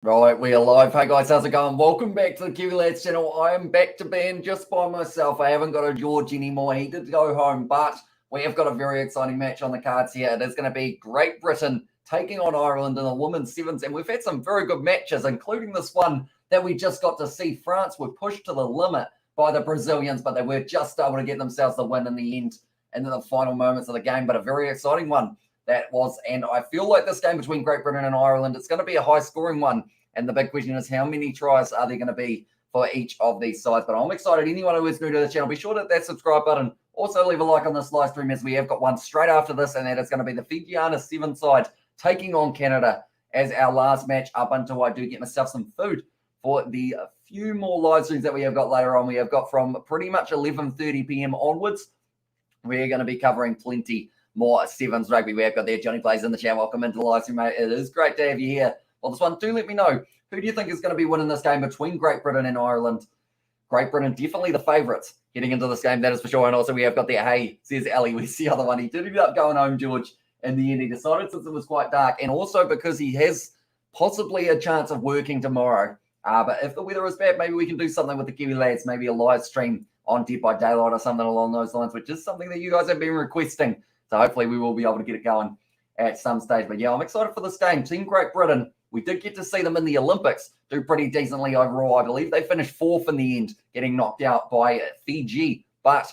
Right, we are live. Hey guys, how's it going? Welcome back to the Kiwi Lads channel. I am back to being just by myself. I haven't got a George anymore. He did go home, but we have got a very exciting match on the cards here. It is going to be Great Britain taking on Ireland in the women's sevens, and we've had some very good matches, including this one that we just got to see. France were pushed to the limit by the Brazilians, but they were just able to get themselves the win in the end, into the final moments of the game, but a very exciting one. That was, and I feel like this game between Great Britain and Ireland, it's going to be a high-scoring one. And the big question is, how many tries are there going to be for each of these sides? But I'm excited. Anyone who is new to the channel, be sure to hit that subscribe button. Also, leave a like on this live stream, as we have got one straight after this, and that is going to be the Fijiana Seven side taking on Canada as our last match up until I do get myself some food for the few more live streams that we have got later on. We have got from pretty much 11:30 p.m. onwards. We're going to be covering plenty more Sevens rugby. We have got there Johnny Plays in the chat. Welcome into the live stream, mate. It is great to have you here. Well, this one, do let me know. Who do you think is going to be winning this game between Great Britain and Ireland? Great Britain, definitely the favourites getting into this game, that is for sure. And also we have got there, hey, says Ali, where's the other one? He did end up going home, George, in the end. He decided since it was quite dark, and also because he has possibly a chance of working tomorrow. But if the weather is bad, maybe we can do something with the Kiwi Lads, maybe a live stream on Dead by Daylight or something along those lines, which is something that you guys have been requesting. So hopefully we will be able to get it going at some stage. But yeah, I'm excited for this game. Team Great Britain, we did get to see them in the Olympics do pretty decently overall. I believe they finished fourth in the end, getting knocked out by Fiji. But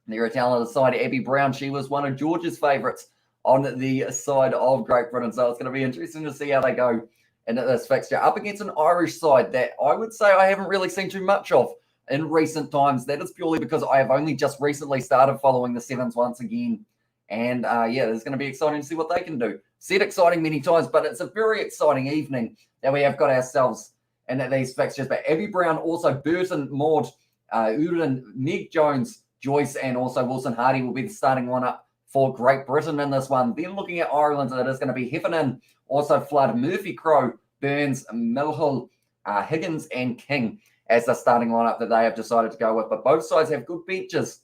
their talented side, Abby Brown, she was one of George's favourites on the side of Great Britain. So it's going to be interesting to see how they go into this fixture. Up against an Irish side that I would say I haven't really seen too much of in recent times. That is purely because I have only just recently started following the Sevens once again. And yeah, it's going to be exciting to see what they can do. Said exciting many times, but it's a very exciting evening that we have got ourselves in these fixtures. But Abby Brown, also Burton, Maud, Uren, Meg Jones, Joyce, and also Wilson Hardy will be the starting lineup for Great Britain in this one. Then looking at Ireland, it is going to be Heffernan, also Flood, Murphy, Crow, Burns, Milhill, Higgins, and King as the starting lineup that they have decided to go with. But both sides have good benches.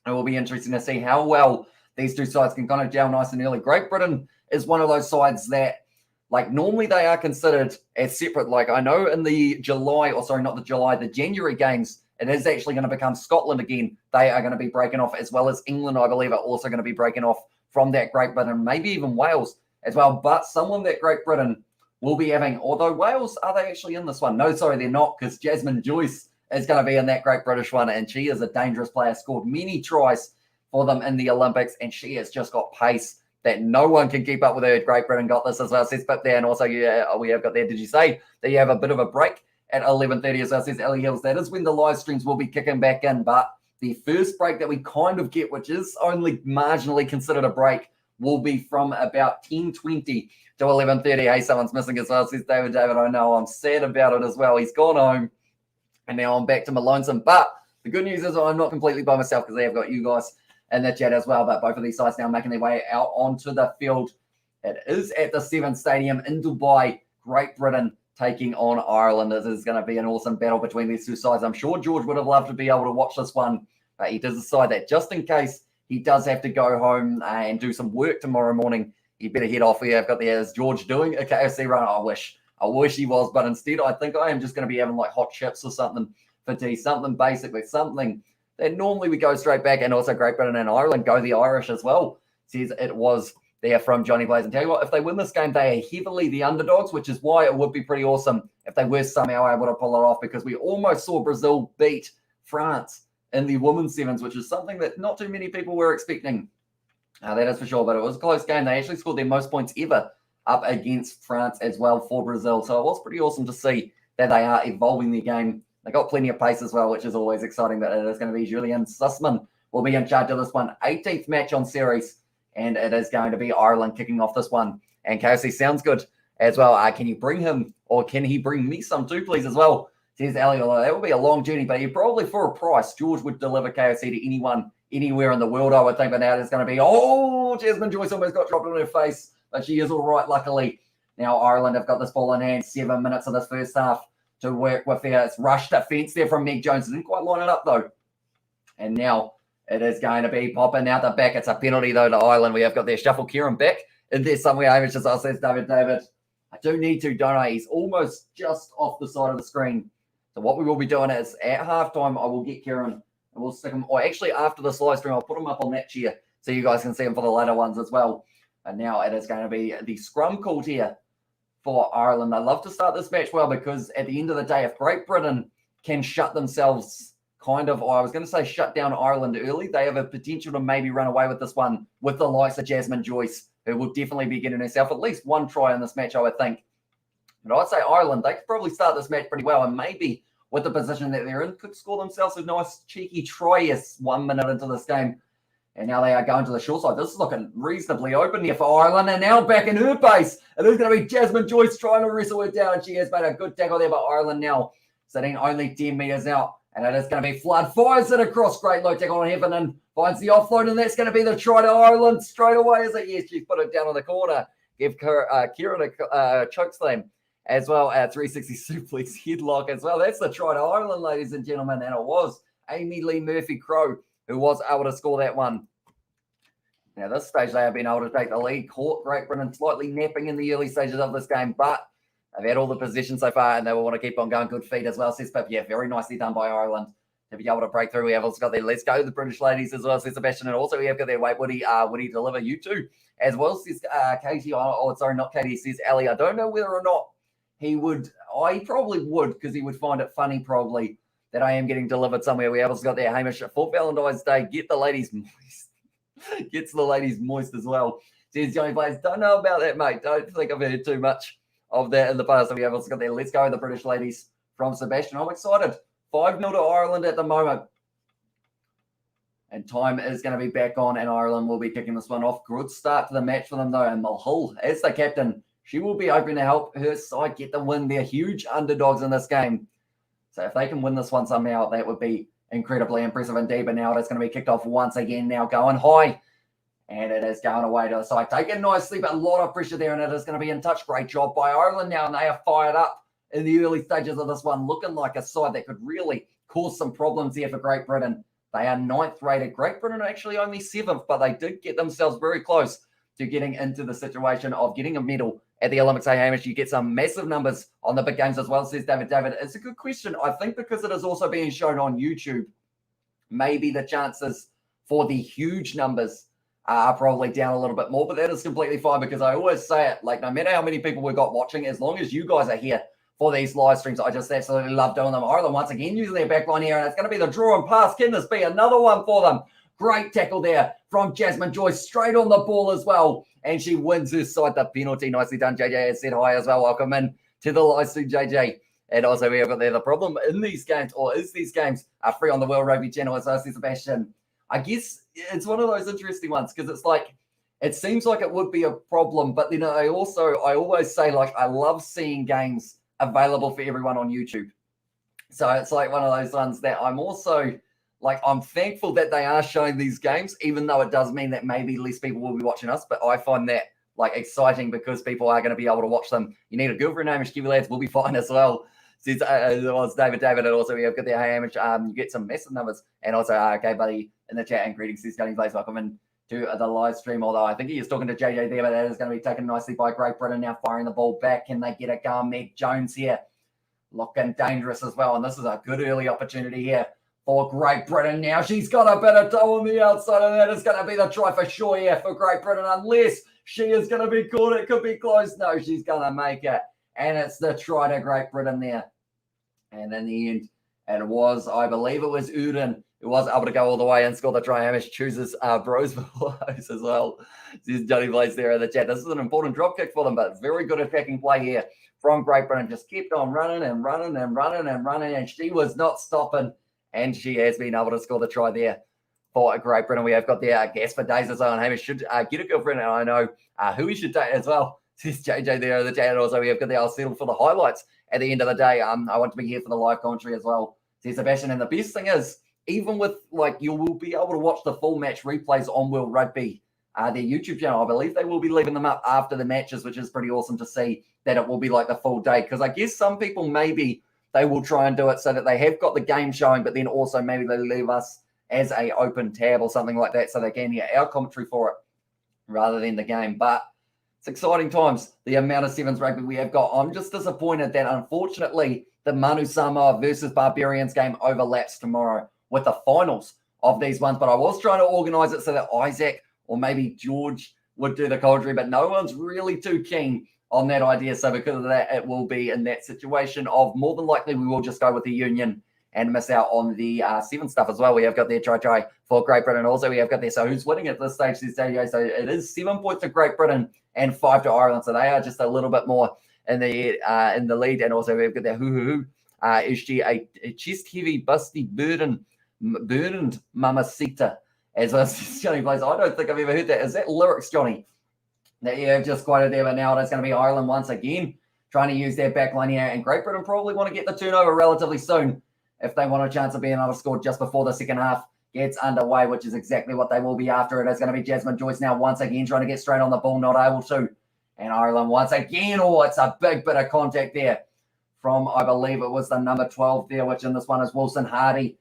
It will be interesting to see how well these two sides can kind of gel nice and early. Great Britain is one of those sides that, like, normally they are considered as separate. Like, I know in the January games, it is actually going to become Scotland again. They are going to be breaking off, as well as England, I believe, are also going to be breaking off from that Great Britain, maybe even Wales as well. But someone that Great Britain will be having, although Wales, are they actually in this one? No, sorry, they're not, because Jasmine Joyce is going to be in that Great British one, and she is a dangerous player, scored many tries for them in the Olympics, and she has just got pace that no one can keep up with her. Great Britain got this as well, says Pip there. And also, yeah, we have got there. Did you say that you have a bit of a break at 11:30 as well, says Ellie Hills? That is when the live streams will be kicking back in. But the first break that we kind of get, which is only marginally considered a break, will be from about 10:20 to 11:30. Hey, someone's missing as well, says David. David, I know. I'm sad about it as well. He's gone home, and now I'm back to my lonesome. But the good news is I'm not completely by myself, because I have got you guys in the chat as well. But both of these sides now making their way out onto the field. It is at the Sevens Stadium in Dubai. Great Britain taking on Ireland. This is going to be an awesome battle between these two sides. I'm sure George would have loved to be able to watch this one, but he does decide that just in case he does have to go home and do some work tomorrow morning, he better head off. I've got there, is George doing a KFC run? I wish he was, but instead I think I am just going to be having like hot chips or something for tea, something basically, something that normally we go straight back. And also Great Britain and Ireland go the Irish as well, says it was there from Johnny Blaze. And tell you what, if they win this game, they are heavily the underdogs, which is why it would be pretty awesome if they were somehow able to pull it off, because we almost saw Brazil beat France in the women's sevens, which is something that not too many people were expecting. That is for sure, but it was a close game. They actually scored their most points ever up against France as well for Brazil. So it was pretty awesome to see that they are evolving their game. They got plenty of pace as well, which is always exciting. But it is going to be Julian Sussman will be in charge of this one. 18th match on series, and it is going to be Ireland kicking off this one. And KFC sounds good as well. Can you bring him, or can he bring me some too, please, as well? Says Ali. That would be a long journey, but probably for a price, George would deliver KFC to anyone, anywhere in the world, I would think. But now it's going to be, Jasmine Joyce almost got dropped on her face, but she is all right, luckily. Now Ireland have got this ball in hand. 7 minutes of this first half to work with there. It's rushed defence there from Meg Jones. Didn't quite line it up, though. And now it is going to be popping out the back. It's a penalty, though, to Ireland. We have got their shuffle Kieran back in there somewhere. Hamish just says David. I do need to, don't I? He's almost just off the side of the screen. So what we will be doing is at halftime, I will get Kieran and we'll stick him, or actually after this live stream, I'll put him up on that chair so you guys can see him for the later ones as well. And now it is going to be the scrum called here for Ireland. I love to start this match well because at the end of the day, if Great Britain can shut themselves I was going to say shut down Ireland early, they have a potential to maybe run away with this one with the likes of Jasmine Joyce, who will definitely be getting herself at least one try in this match, I would think. But I'd say Ireland, they could probably start this match pretty well, and maybe with the position that they're in, could score themselves a nice cheeky try 1 minute into this game. And now they are going to the short side. This is looking reasonably open here for Ireland. And now back in her base. It is going to be Jasmine Joyce trying to wrestle her down. She has made a good tackle there, but Ireland now sitting only 10 metres out. And it is going to be Flood. Fires it across. Great low tackle on Heffernan. Finds the offload, and that's going to be the try to Ireland straight away. Is it? Yes, she's put it down on the corner. Give Kieran a choke slam as well. 360 suplex headlock as well. That's the try to Ireland, ladies and gentlemen. And it was Amy Lee Murphy-Crowe who was able to score that one. Now, this stage, they have been able to take the lead. Caught Great Britain slightly napping in the early stages of this game, but they've had all the possession so far, and they will want to keep on going. Good feed as well, says Pip. Yeah, very nicely done by Ireland to be able to break through. We have also got their Let's Go, the British ladies as well, says Sebastian. And also we have got their Wait, Woody deliver you two as well, says Katie. Sorry, not Katie, says Ali. I don't know whether or not he would. He probably would, because he would find it funny probably that I am getting delivered somewhere. We have also got their Hamish for Valentine's Day. Get the ladies moist. Gets the ladies moist as well. Says Johnny Blaze. Don't know about that, mate. Don't think I've heard too much of that in the past. So we have also got their Let's Go, the British ladies from Sebastian. I'm excited. 5-0 to Ireland at the moment. And time is going to be back on, and Ireland will be kicking this one off. Good start to the match for them, though. And Mulhull, as the captain, she will be hoping to help her side get the win. They're huge underdogs in this game. So if they can win this one somehow, that would be incredibly impressive indeed. But now it's going to be kicked off once again, now going high. And it is going away to the side. Taken nicely, but a lot of pressure there, and it is going to be in touch. Great job by Ireland now, and they are fired up in the early stages of this one, looking like a side that could really cause some problems here for Great Britain. They are 9th rated. Great Britain are actually only 7th, but they did get themselves very close to getting into the situation of getting a medal at the Olympics. Hey, Hamish, you get some massive numbers on the big games as well, says David. David, it's a good question. I think because it is also being shown on YouTube, maybe the chances for the huge numbers are probably down a little bit more, but that is completely fine, because I always say it, like, no matter how many people we've got watching, as long as you guys are here for these live streams, I just absolutely love doing them. Ireland once again using their back line here, and it's going to be the draw and pass. Can this be another one for them? Great tackle there from Jasmine Joyce, straight on the ball as well, and she wins her side the penalty. Nicely done. JJ has said hi as well. Welcome in to the live stream, JJ. And also we have got there the problem in these games, or is these games are free on the World Rugby channel, as I said, Sebastian. I guess it's one of those interesting ones, because it's like, it seems like it would be a problem, but then I always say, like, I love seeing games available for everyone on YouTube. So it's like one of those ones that I'm also like, I'm thankful that they are showing these games, even though it does mean that maybe less people will be watching us. But I find that like exciting, because people are going to be able to watch them. You need a girlfriend, Hamish. Kiwi lads will be fine as well. Says David, and also we have got the Hamish. You get some massive numbers, and also okay, buddy, in the chat, and greetings. Says Johnny Blaze, welcome in to the live stream. Although I think he is talking to JJ there, but that is going to be taken nicely by Great Britain. Now firing the ball back. Can they get it going? Meg Jones here, looking dangerous as well, and this is a good early opportunity here for Great Britain. Now she's got a bit of toe on the outside, and that is going to be the try for sure here for Great Britain, unless she is going to be caught. It could be close. No, she's going to make it, and it's the try to Great Britain there. And in the end, it was, I believe it was Uden who was able to go all the way and score the try. Hamish chooses Bros as well. Says Johnny Blaze there in the chat. This is an important drop kick for them, but very good attacking play here from Great Britain. Just kept on running and running and running and running, and she was not stopping. And she has been able to score the try there for Great Britain. We have got the gas for days as well. And Hamish should get a girlfriend, and I know who he should date as well. Says JJ there in the chat. And also we have got the I'll settle for the highlights at the end of the day. I want to be here for the live commentary as well, says Sebastian. And the best thing is, even with, like, you will be able to watch the full match replays on World Rugby, their YouTube channel. I believe they will be leaving them up after the matches, which is pretty awesome to see that it will be like the full day. Because I guess some people, maybe they will try and do it so that they have got the game showing, but then also maybe they leave us as a open tab or something like that, so they can hear our commentary for it rather than the game. But It's exciting times, the amount of sevens rugby we have got. I'm just disappointed that, unfortunately, the Manu Samoa versus Barbarians game overlaps tomorrow with the finals of these ones. But I was trying to organise it so that Isaac or maybe George would do the commentary, but no one's really too keen on that idea. So because of that, it will be in that situation of more than likely we will just go with the Union and miss out on the seven stuff as well. We have got their try for Great Britain. Also, we have got there. So who's winning at this stage? So it is 7 points to Great Britain and 5 to Ireland. So they are just a little bit more in the lead. And also we've got their is she a chest heavy, busty, burdened mamacita? As Johnny plays. I don't think I've ever heard that. Is that lyrics, Johnny? That you have just quoted there, but now it's going to be Ireland once again, trying to use their backline here. And Great Britain probably want to get the turnover relatively soon if they want a chance of being able to score just before the second half gets underway, which is exactly what they will be after. It is going to be Jasmine Joyce now once again trying to get straight on the ball, not able to. And Ireland once again, it's a big bit of contact there from, I believe it was the number 12 there, which in this one is Wilson Hardy.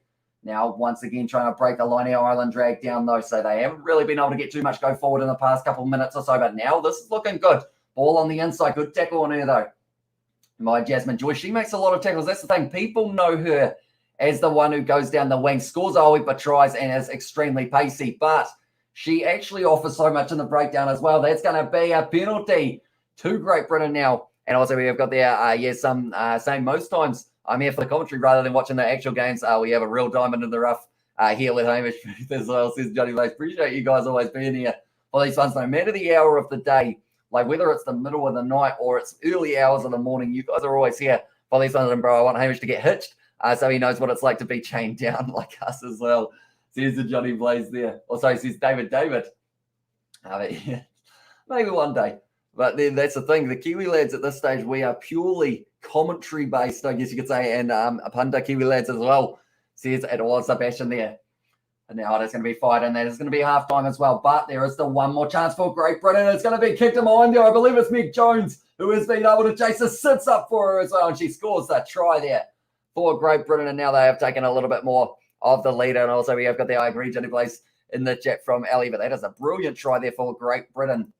Now, once again, trying to break the line here. Ireland dragged down, though, so they haven't really been able to get too much go forward in the past couple of minutes or so. But now this is looking good. Ball on the inside. Good tackle on her, though. My Jasmine Joyce, she makes a lot of tackles. That's the thing. People know her as the one who goes down the wing, scores a heap, but tries and is extremely pacey. But she actually offers so much in the breakdown as well. That's going to be a penalty to Great Britain now. And also we have got there, saying most times I'm here for the commentary rather than watching the actual games. We have a real diamond in the rough here with Hamish as well, says Johnny Blaze. Appreciate you guys always being here for these ones, no matter the hour of the day, like whether it's the middle of the night or it's early hours of the morning. You guys are always here for these ones. And bro, I want Hamish to get hitched so he knows what it's like to be chained down like us as well. Says the Johnny Blaze there. Also says David. Maybe one day. But then that's the thing. The Kiwi lads at this stage, we are purely commentary based, I guess you could say, and Punda Kiwi lads as well. Says it was Sebastian there. And now it's going to be fired, and that is going to be half time as well. But there is still one more chance for Great Britain. It's going to be kicked in behind there. I believe it's Meg Jones who has been able to chase. This sits up for her as well, and she scores that try there for Great Britain. And now they have taken a little bit more of the lead. And also we have got the I agree Johnny Blaze in the chat from Ellie. But that is a brilliant try there for Great Britain.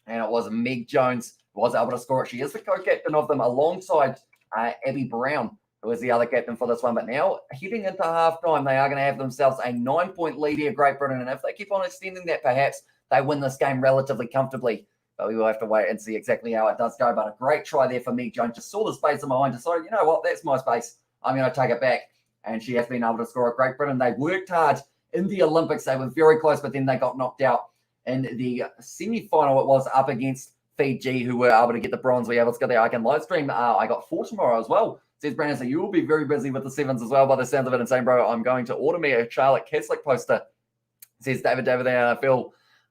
And it was Meg Jones who was able to score it. She is the co-captain of them alongside Abby Brown, who is the other captain for this one. But now, heading into halftime, they are going to have themselves a 9-point lead here, Great Britain. And if they keep on extending that, perhaps they win this game relatively comfortably. But we will have to wait and see exactly how it does go. But a great try there for Meg Jones. Just saw the space in behind, decided, you know what, that's my space. I'm going to take it back. And she has been able to score it. Great Britain, they worked hard in the Olympics. They were very close, but then they got knocked out. In the semi-final, it was up against Fiji, who were able to get the bronze. We have, let's go there. I can live stream. I got 4 tomorrow as well. Says Brandon, so you will be very busy with the sevens as well by the sounds of it. And saying, bro, I'm going to order me a Charlotte Catholic poster. Says David there.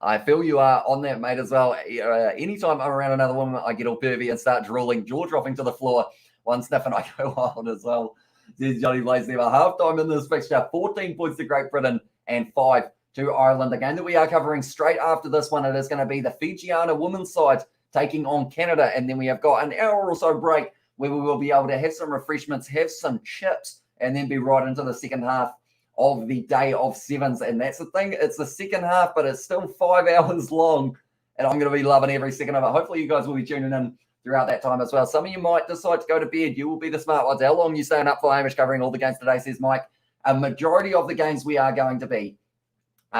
I feel you are on that, mate, as well. Anytime I'm around another woman, I get all pervy and start drooling, jaw dropping to the floor. One sniff and I go wild as well. Says Johnny Blaze there. Half time in this fixture, 14 points to Great Britain and 5 to Ireland. The game that we are covering straight after this one, it is going to be the Fijiana women's side taking on Canada. And then we have got an hour or so break where we will be able to have some refreshments, have some chips, and then be right into the second half of the day of sevens. And that's the thing. It's the second half, but it's still 5 hours long. And I'm going to be loving every second of it. Hopefully you guys will be tuning in throughout that time as well. Some of you might decide to go to bed. You will be the smart ones. How long are you staying up for, Hamish, covering all the games today, says Mike? A majority of the games we are going to be.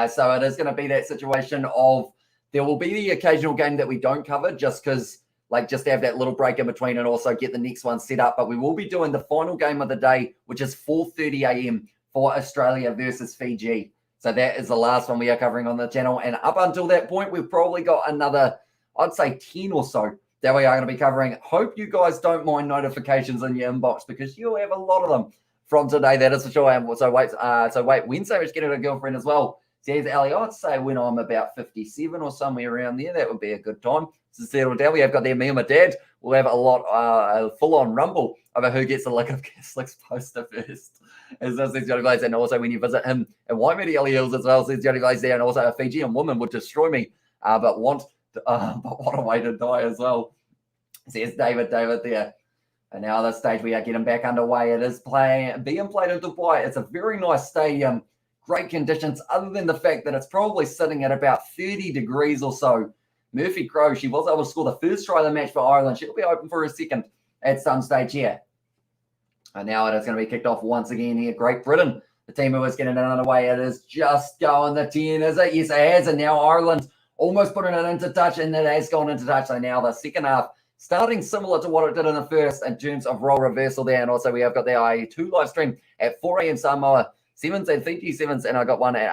So it is going to be that situation of there will be the occasional game that we don't cover just because, just to have that little break in between and also get the next one set up. But we will be doing the final game of the day, which is 4:30 a.m. for Australia versus Fiji. So that is the last one we are covering on the channel. And up until that point, we've probably got another, I'd say 10 or so that we are going to be covering. Hope you guys don't mind notifications in your inbox because you'll have a lot of them from today. That is for sure. So wait, Wednesday we're getting a girlfriend as well. Says Ellie, I'd say when I'm about 57 or somewhere around there, that would be a good time to settle down. We have got there, me and my dad. We'll have a lot, a full-on rumble over who gets the lick of Slick's poster first. As that says Johnny Blaze. And also when you visit him in Waimea Ellie Hills as well, says Johnny Blaze there. And also a Fijian woman would destroy me, but what a way to die as well. Says David there. And now at this stage, we are getting back underway. It is being played in Dubai. It's a very nice stadium. Great conditions, other than the fact that it's probably sitting at about 30 degrees or so Murphy Crowe, she was able to score the first try of the match for Ireland. She'll be open for a second at some stage here. And now it is going to be kicked off once again here. Great Britain, the team who is getting it underway. It is just going the 10, is it? Yes, it has. And now Ireland almost putting it into touch, and it has gone into touch. So now the second half starting similar to what it did in the first in terms of role reversal there. And also we have got the IA2 live stream at 4 a.m. Samoa Sevens and Fiji Sevens. And I got one at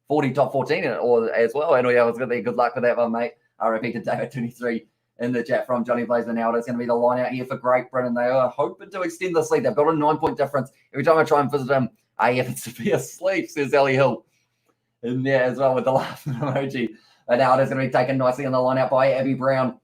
8:40 top 14 as well. And I was going to be good luck with that one, mate. I repeated David 23 in the chat from Johnny Blazer. Now it's going to be the line out here for Great Britain. They are hoping to extend this lead. They've got a 9-point difference. Every time I try and visit him, he happens to be asleep, says Ellie Hill in there as well with the laughing emoji. But now it is going to be taken nicely on the line out by Abby Brown.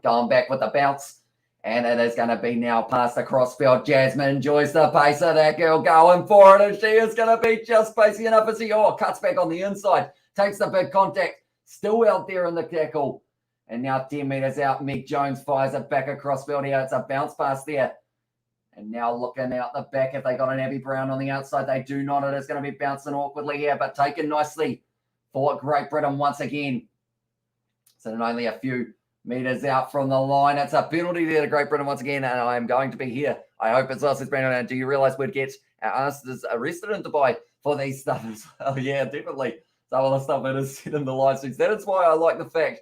Going back with the bounce. And it is going to be now past the crossfield. Jasmine enjoys the pace of that girl going for it. And she is going to be just pacey enough as she cuts back on the inside. Takes the big contact. Still out there in the tackle. And now 10 metres out. Meg Jones fires it back across field here. It's a bounce pass there. And now looking out the back. If they got an Abby Brown on the outside, they do not. It is going to be bouncing awkwardly here, but taken nicely for Great Britain once again. So only a few metres out from the line. It's a penalty there to Great Britain once again, and I am going to be here. I hope it's us, says Brandon. Do you realise we'd get our asses arrested in Dubai for these stuff as well? Yeah, definitely. Some of the stuff that is said in the live streams. That is why I like the fact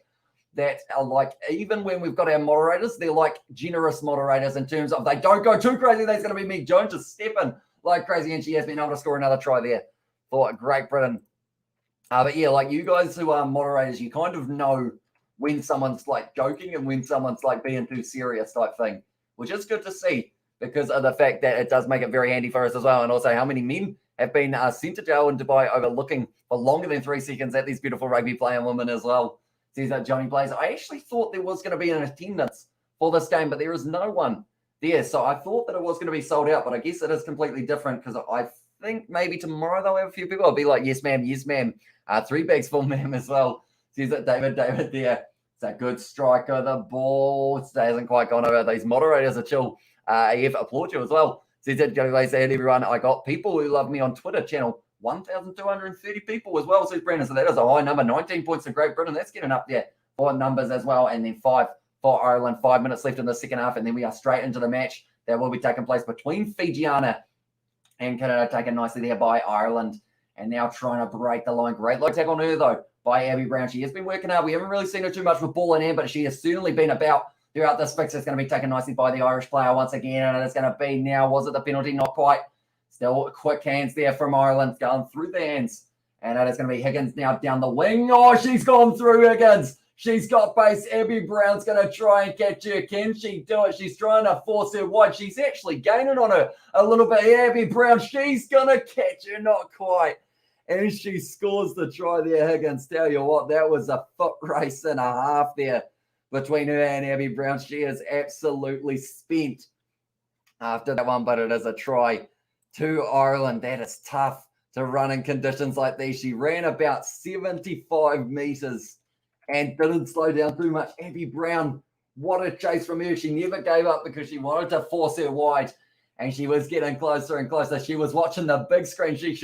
that even when we've got our moderators, they're like generous moderators in terms of they don't go too crazy. There's going to be Meg Jones just stepping like crazy, and she has been able to score another try there for Great Britain. But yeah, like you guys who are moderators, you kind of know when someone's like joking and when someone's like being too serious type thing, which is good to see because of the fact that it does make it very handy for us as well. And also how many men have been sent to jail in Dubai over looking for longer than 3 seconds at these beautiful rugby playing women as well. Says that Johnny Blaze. I actually thought there was going to be an attendance for this game, but there is no one there. So I thought that it was going to be sold out, but I guess it is completely different because I think maybe tomorrow they'll have a few people. I'll be like, yes, ma'am, yes, ma'am. 3 bags full, ma'am, as well. Says that David there. It's a good striker. The ball hasn't quite gone over. These moderators are chill. AF applaud you as well. Says that Johnny Blaze said, everyone, I got people who love me on Twitter channel. 1,230 people as well, says Brandon. So that is a high number. 19 points to Great Britain. That's getting up there for numbers as well. And then 5 for Ireland. 5 minutes left in the second half. And then we are straight into the match that will be taking place between Fijiana and Canada, taken nicely there by Ireland. And now trying to break the line. Great low tackle on her, though, by Abby Brown. She has been working hard. We haven't really seen her too much with ball in hand, but she has certainly been about throughout this fix. It's going to be taken nicely by the Irish player once again. And it's going to be now, was it the penalty? Not quite. Still quick hands there from Ireland going through the hands. And it is going to be Higgins now down the wing. Oh, she's gone through Higgins. She's got base. Abby Brown's going to try and catch her. Can she do it? She's trying to force her wide. She's actually gaining on her a little bit. Abby Brown, she's going to catch her. Not quite. And she scores the try there, Higgins. Tell you what, that was a foot race and a half there between her and Abby Brown. She is absolutely spent after that one, but it is a try to Ireland. That is tough to run in conditions like these. She ran about 75 metres and didn't slow down too much. Abby Brown, what a chase from her. She never gave up because she wanted to force her wide, and she was getting closer and closer. She was watching the big screen. She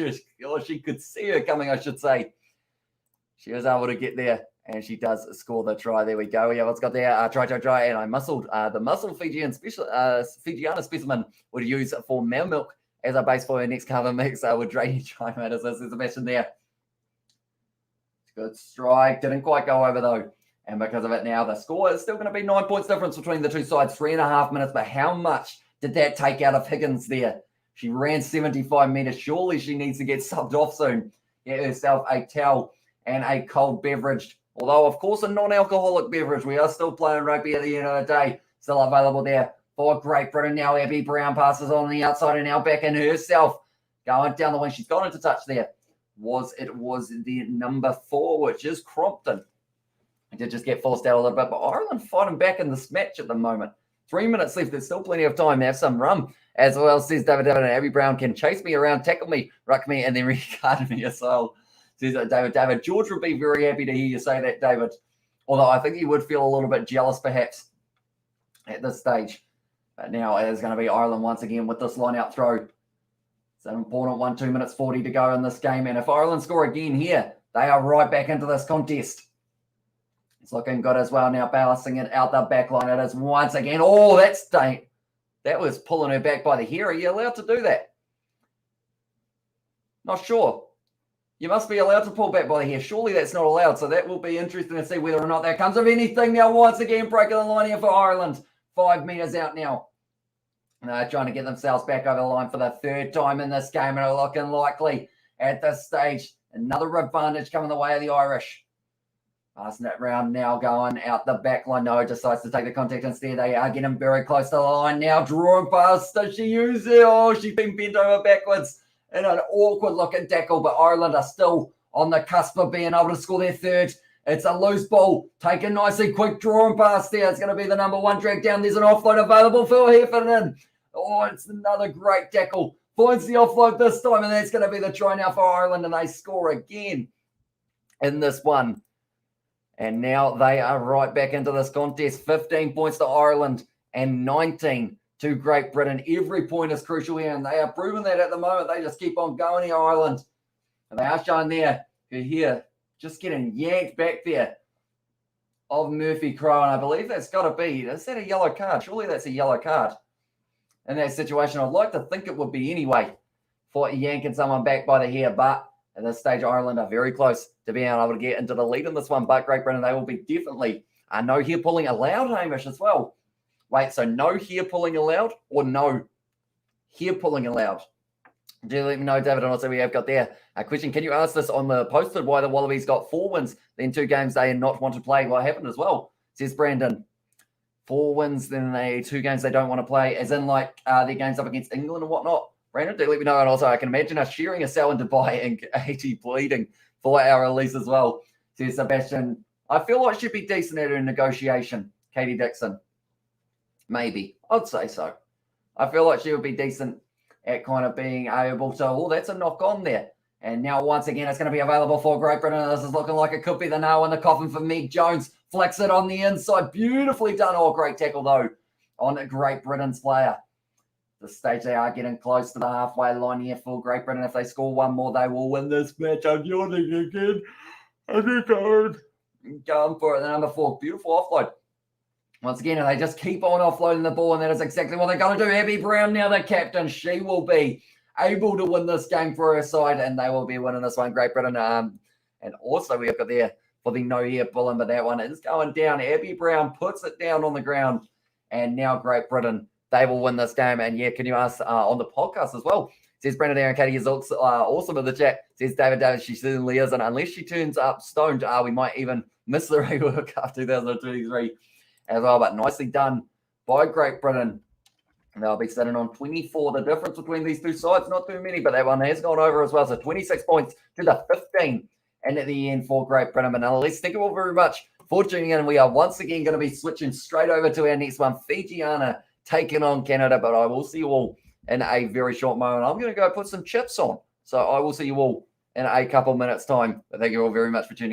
could see her coming, I should say. She was able to get there, and she does score the try. There we go. Yeah, what's got there? Try. And I muscled the muscle Fijiana specimen would use for male milk as a base for her next cover mix with drainage time. There's a mention there. Good strike. Didn't quite go over, though. And because of it now, the score is still going to be 9 points difference between the two sides. 3.5 minutes. But how much did that take out of Higgins there? She ran 75 metres. Surely she needs to get subbed off soon. Get herself a towel and a cold beverage. Although, of course, a non-alcoholic beverage. We are still playing rugby at the end of the day. Still available there for Great Britain. Now Abby Brown passes on the outside and now back in herself. Going down the wing. She's gone into touch there. It was the number 4, which is Crompton. It did just get forced out a little bit, but Ireland fighting back in this match at the moment. 3 minutes left. There's still plenty of time to have some rum. As well, says David, and Abby Brown can chase me around, tackle me, ruck me, and then regard me as well. Says David. George would be very happy to hear you say that, David. Although I think he would feel a little bit jealous, perhaps, at this stage. But now it is going to be Ireland once again with this line-out throw. It's an important one, 2 minutes 40 to go in this game. And if Ireland score again here, they are right back into this contest. It's looking good as well now, balancing it out the back line. It is once again. Oh, that was pulling her back by the hair. Are you allowed to do that? Not sure. You must be allowed to pull back by the hair. Surely that's not allowed. So that will be interesting to see whether or not that comes of anything. Now, once again, breaking the line here for Ireland. 5 meters out now. Trying to get themselves back over the line for the third time in this game. And are looking likely at this stage. Another advantage coming the way of the Irish. Passing it round now, going out the back line. No, decides to take the contact instead. They are getting very close to the line now. Drawing past. Does she use it? Oh, she's been bent over backwards in an awkward-looking tackle. But Ireland are still on the cusp of being able to score their third. It's a loose ball. Taken nicely. Quick drawing past there. It's going to be the number one drag down. There's an offload available for Heffernan. Oh, it's another great tackle. Finds the offload this time. And that's going to be the try now for Ireland. And they score again in this one. And now they are right back into this contest. 15 points to Ireland and 19 to Great Britain. Every point is crucial here, and they are proving that at the moment. They just keep on going here, Ireland. And they are showing there, here, just getting yanked back there of Murphy Crowe. And I believe that's got to be, is that a yellow card? Surely that's a yellow card in that situation. I'd like to think it would be anyway for yanking someone back by the hair, but at this stage, Ireland are very close to being able to get into the lead in this one. But Great Britain, they will be definitely no hair pulling allowed, Hamish, as well. Wait, so no hair pulling allowed or no hair pulling allowed? Do let me know, David, and also we have got there a question. Can you ask this on the posted why the Wallabies got 4 wins, then 2 games they not want to play? What happened as well? Says Brandon. 4 wins, then 2 games they don't want to play, as in like their games up against England and whatnot. Brandon, do let me know. And also, I can imagine us sharing a cell in Dubai and 80 bleeding for our release as well. Says Sebastian. I feel like she'd be decent at her negotiation, Katie Dixon. Maybe. I'd say so. I feel like she would be decent at kind of being able to, oh, that's a knock on there. And now, once again, it's going to be available for Great Britain. This is looking like it could be the nail in the coffin for Meg Jones. Flicks it on the inside. Beautifully done. Oh, great tackle, though, on a Great Britain's player. The stage they are getting close to the halfway line here for Great Britain. If they score one more, they will win this match. I'm yawning again. I think I would go for it. The number 4, beautiful offload. Once again, and they just keep on offloading the ball, and that is exactly what they're going to do. Abby Brown, now the captain, she will be able to win this game for her side, and they will be winning this one, Great Britain. And also we have got there for the no hair pulling, but that one is going down. Abby Brown puts it down on the ground, and now Great Britain, they will win this game. And yeah, can you ask on the podcast as well? Says Brandon Aaron Katie is also, awesome in the chat. Says David, she certainly isn't. Unless she turns up stoned, we might even miss the World Cup 2023 as well. But nicely done by Great Britain. And they'll be sitting on 24. The difference between these two sides, not too many, but that one has gone over as well. So 26 points to the 15. And at the end for Great Britain. But now let's thank you all very much for tuning in. And we are once again going to be switching straight over to our next one, Fijiana taking on Canada, but I will see you all in a very short moment. I'm going to go put some chips on. So I will see you all in a couple minutes time. But thank you all very much for tuning in.